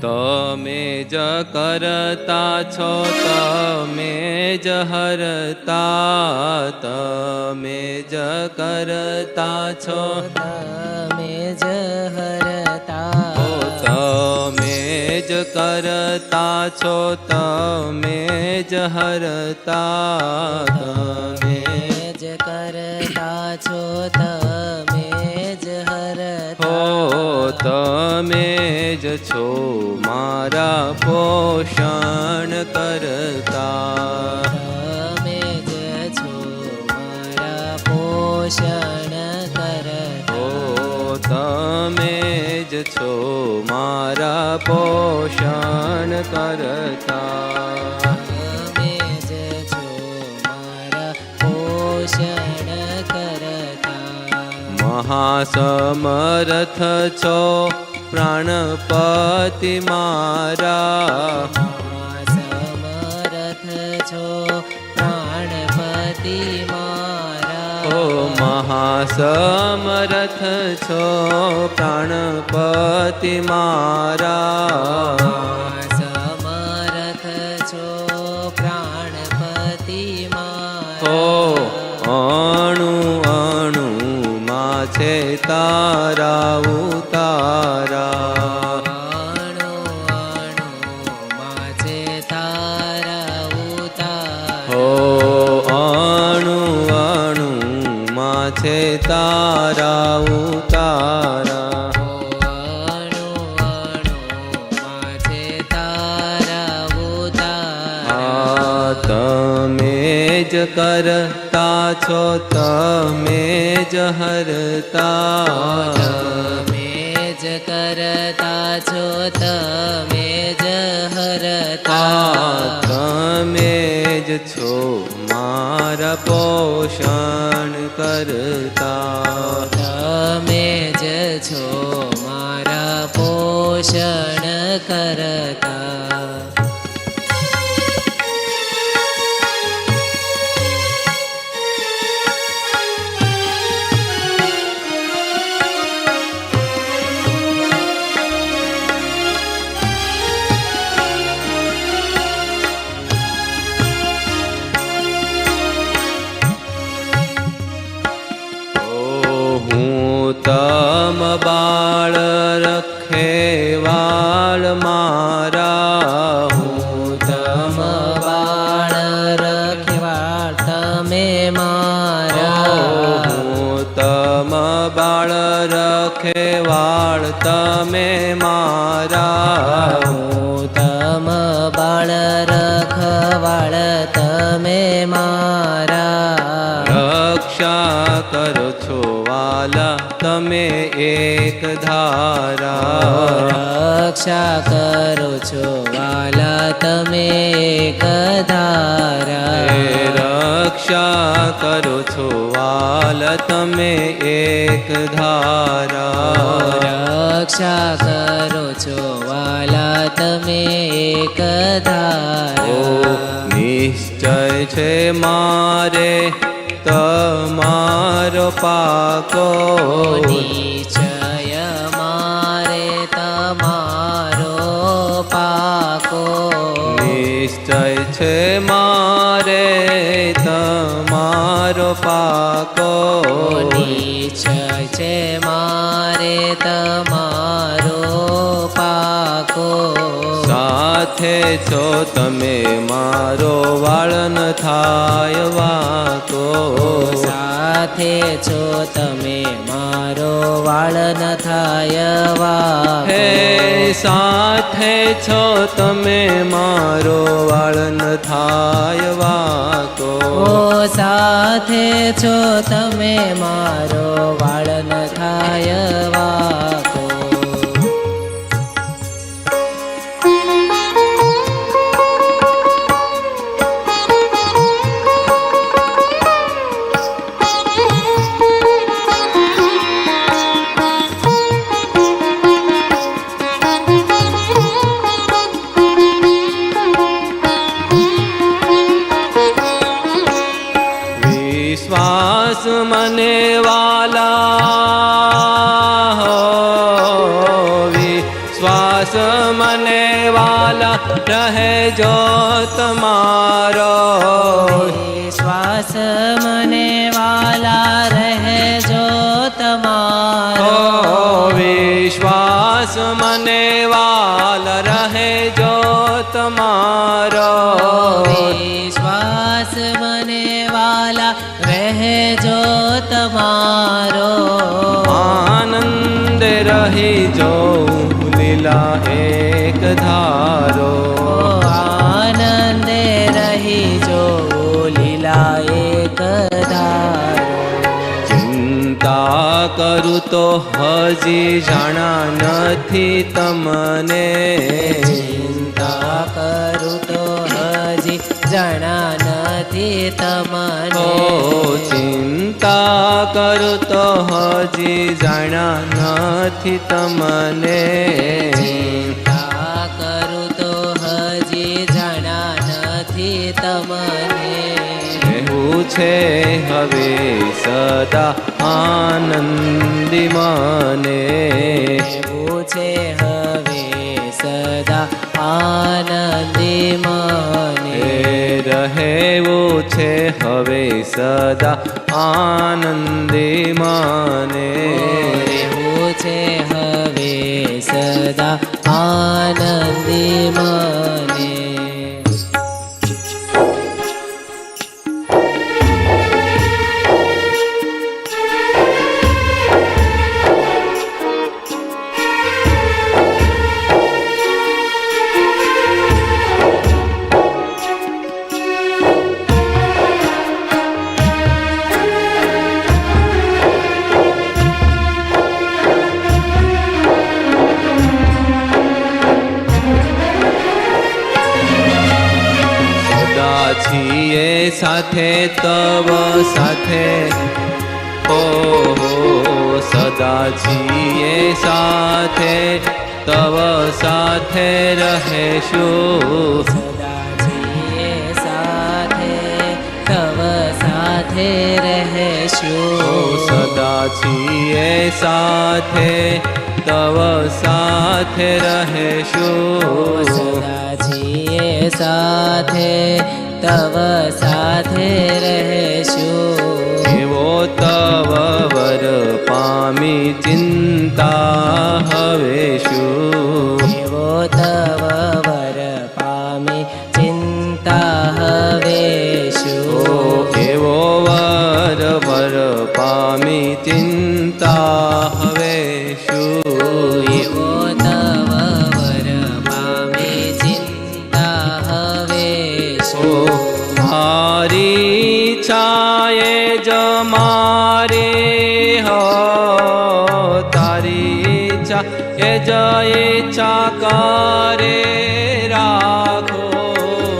તમે જ કરતા છો તમે જ હરતા, તમે જ કરતા છો તમે જ હરતા, તમે જ કરતા છો તમે જ હરતા, તમે જ કરતા છો તમે જ હરતા, તમે જ છો મારા પોષણ કરતા, તમે જ છો મારા પોષણ કરતા, તમે જ છો મારા પોષણ કરતા, તમે જ છો મારા પોષણ કરતા, મહાસમર્થ છો પ્રાણપતિ મારા, સમર્થ છો પ્રાણપતિ મારા, ઓ મહાસમર્થ છો પ્રાણપતિ મારા, સમર્થ છો પ્રાણપતિ મારા, ઓ અણુ અણુ માં છે તારા ઉતારા, અણુ અણુ માં છે તારા ઉતારા, હો અણુ અણુ માં છે તારા ઉતારા, અણુ અણુ માં છે તારા ઉતારા, તમે જ કરતા છો તમે જ હરતા, તમે જ કરતા છો તમે જ હરતા, તમે જ છો મારા પોષણ કરતા, તમે જ છો મારા પોષણ કરતા, તમ બાળ રખેવાળ મારા, હું તમ બાળ રખેવાળ તમે મારા, હું તમ બાળ રખેવાળ તમે મારા, હું તમ બાળ રખવાળ તમે મારા, રક્ષા કરો છો વાલા તમે એક ધારા, રક્ષા કરો છો વાલા તમે એક ધારા, રક્ષા કરો છો વાલા તમે એક ધારા, રક્ષા કરો છો વાલા તમે એક ધારા, નિશ્ચય છે મારે તમારો પાકો, નિશ્ચય મારે તમારો પાકો, નિશ્ચય છે મારે તમારો પાકો, નિશ્ચય છે મારે તમારો પાકો, સાથે છો તમે મારો વાળ ન થાય વાકો, સાથે છો તમે મારો વાળ ન થાય વાકો, હે સાથે છો તમે મારો વાળ ન થાય વાકો, ઓ સાથે છો તમે મારો વાળ ન થાય વાકો, વિશ્વાસ મને વાલા હો વિશ્વાસ મને મને વાલા રહેજો તમારો વિશ્વાસ મને વાલા રહેજો તમારો વિશ્વાસ મને વાલા રહેજો તમારો વિશ્વાસ મને વાલા રહેજો તમારો આનંદ રહી જો લીલા એક ધારો આનંદે રહી જો લીલા એક ધારો ચિંતા કરું તો હજી જાણા નથી તમને ચિંતા કરું તો હજી જણા નથી તમને ચિંતા કરું તો હજી જાણા નથી તમને ચિંતા કરું તો હજી જણા નથી તમને રહેવું છે હવે સદા આનંદી મને એવું છે હવે સદા આનંદી મને રહેવું છે હવે સદા આનંદી મને રહેવું છે હવે સદા આનંદી મને છીએ સાથે તવ સાથે સદા છીએ સાથે તવ સાથે રહેશું સદા છીએ સાથે તવ સાથે રહેશું સદા છીએ સાથે તવ સાથે રહેશું સદા છીએ સાથે તવ સાથે રહેશું એવો તવ વર પામી ચિંતા હવે શું એવો તવ વર પામી ચિંતા હવે શું એવો વર પામી ચિંતા હવે શું એવો તવ વર પામી ચિંતા હવે શું મારી છાએ જ મારે હો તારી ઈચ્છા એ જ ઈચ્છા કરે રાખો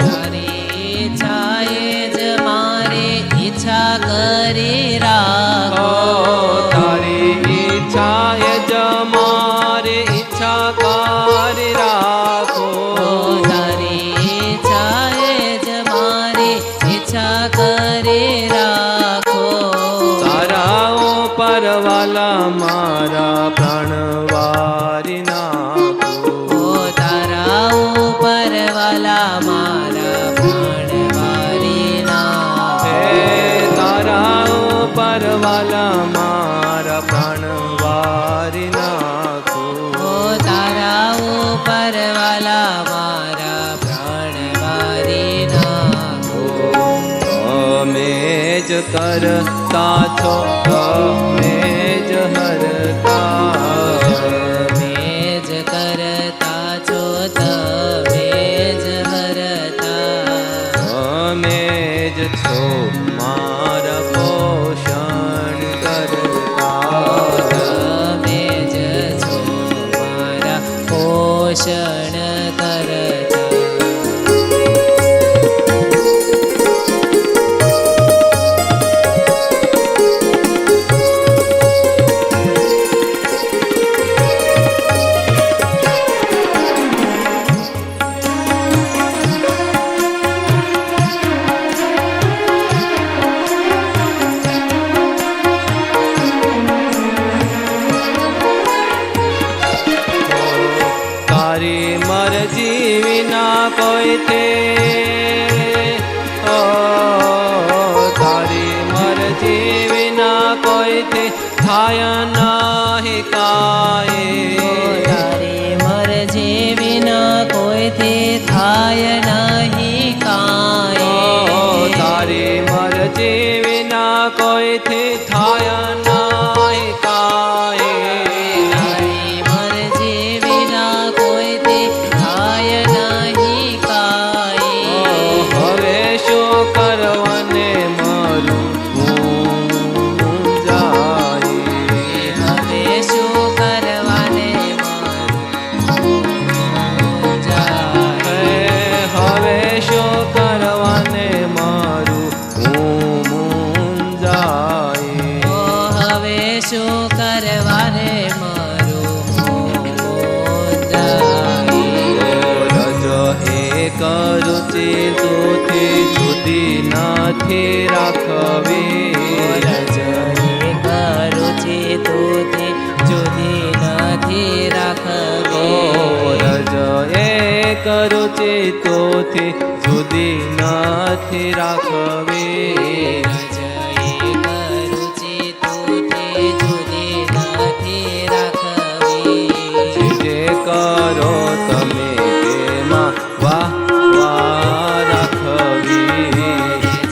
તારી ઈચ્છાએ જ મારે ઈચ્છા કરી રાખો તારી ઈચ્છા એ જ મારે ઈચ્છા કરી રાખો તારી ઈચ્છાએ જ મારી ઈચ્છા કરી રાખો તારા ઉપર વાલા મારા પ્રાણ વારી નાખો તારા ઉપર વાલા મારા પ્રાણ વારી નાખો તારા ઉપર વાલા મારા પ્રાણ વારી નાખો તારા ઉપર વાલા મારા પ્રાણ વારી નાખો તમે જ કરતા છો તમે જ હરતા તમે જ કરતા છો તમે જ હરતા તમે જ છો મારા પોષણ કરતા તમે જ છો મારા પોષણ કરતા મરજી વિના કોઈ થે તારી મરજી વિના કોઈ થે થાય નાહી કાય તારી મરજી વિના કોઈથી થાય નહીં કાંઈ તારી મરજી વિના કોઈથી થાય નાહી કાય તારી મરજી વિના કોઈથી થાય નહીં કાંઈ હવે શું કરવાને મારું જાય હવે શું કરવાને મારું જાય હવે શું કરવાને મારું જાય હવે શું કરવાને મારું જાય રજ એક રુચિ તોથી જુદી નથી રાખવી રજ એક રુચિ તોથી જુદી નથી રાખવી રજ એક રુચિ તોથી જુદી નથી રાખવી રજ એક રુચિ તોથી જુદી નથી રાખવી જે કરો તમે તેમાં વાહ વાહ રાખવી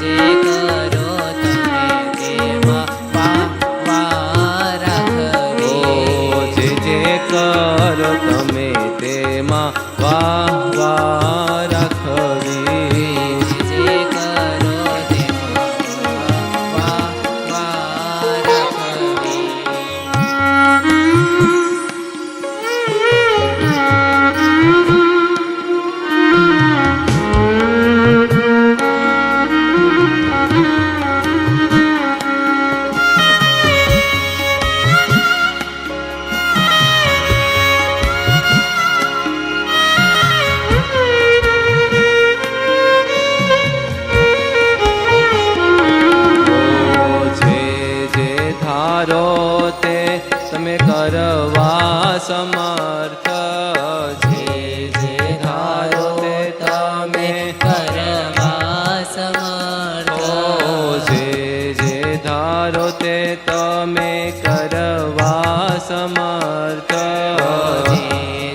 જે કરો તમે તેમાં વાહ વાહ રાખવી જે કરો તમે તેમાં વાહ વાહ રાખવી જે કરો તેમાં વાહ વાહ રાખવી જે ધારો તે તમે કરવા સમર્થ જે ધારો તે તમે કરવા સમર્થ જે ધારો તે તમે કરવા સમર્થ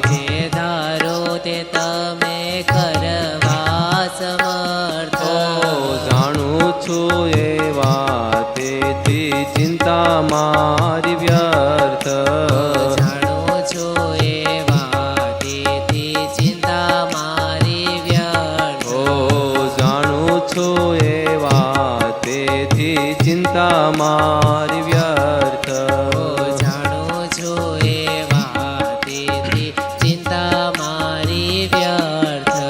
જે ધારો તે તમે કરવા સમર્થ જાણું છું એ વાતેથી ચિંતા મારી વ્યર્થ જાણો છો એ વાતેથી ચિંતા મારી વ્યર્થ જાણું છું એ વાતેથી ચિંતા મારી વ્યર્થ જાણો છો એ વાતેથી ચિંતા મારી વ્યર્થ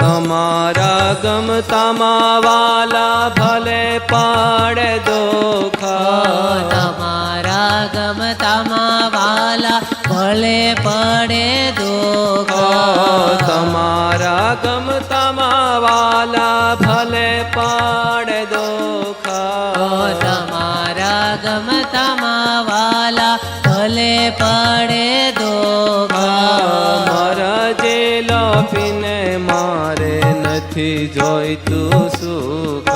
તમારા ગમતામાં વાલા ભલે પાડે દોખા તમારા ગમતામાં વાલા ભલે પડે દુઃખ તમારા ગમતામાં વાલા ભલે પાડે દોખા તમારા ગમતામાં વાલા ભલે પડે દુઃખ મરજે લોપીને મારે નથી જોઈતું સુખ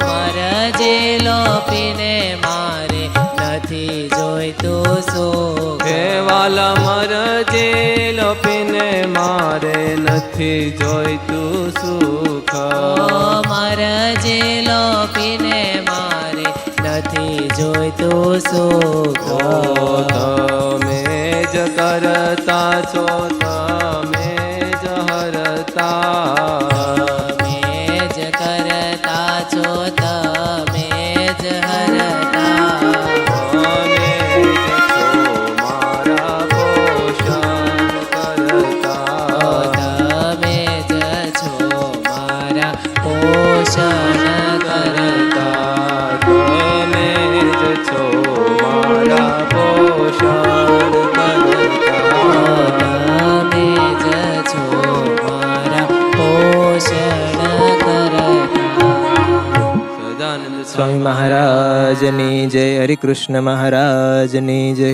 મરજે લોપીને મારે નથી જોઈતું સુખ હે વાલા મરજે લોપીને મારે નથી જોઈતું સુખ મરજે લોપીને મારે નથી જોઈતું સુખ તમે જ કરતા છો તમે જ હરતા તમે જ કરતા છો તમે જ હરતા તમે જ છો મારા પોષણ કરતા તમે જ છો મારા પોષણ કરતા તમે જ છો મારા પોષણ કરતા તમે જ છો મારા પોષણ કરતા સદાનંદ સ્વામી મહારાજની જય. હરિકૃષ્ણ મહારાજની જય.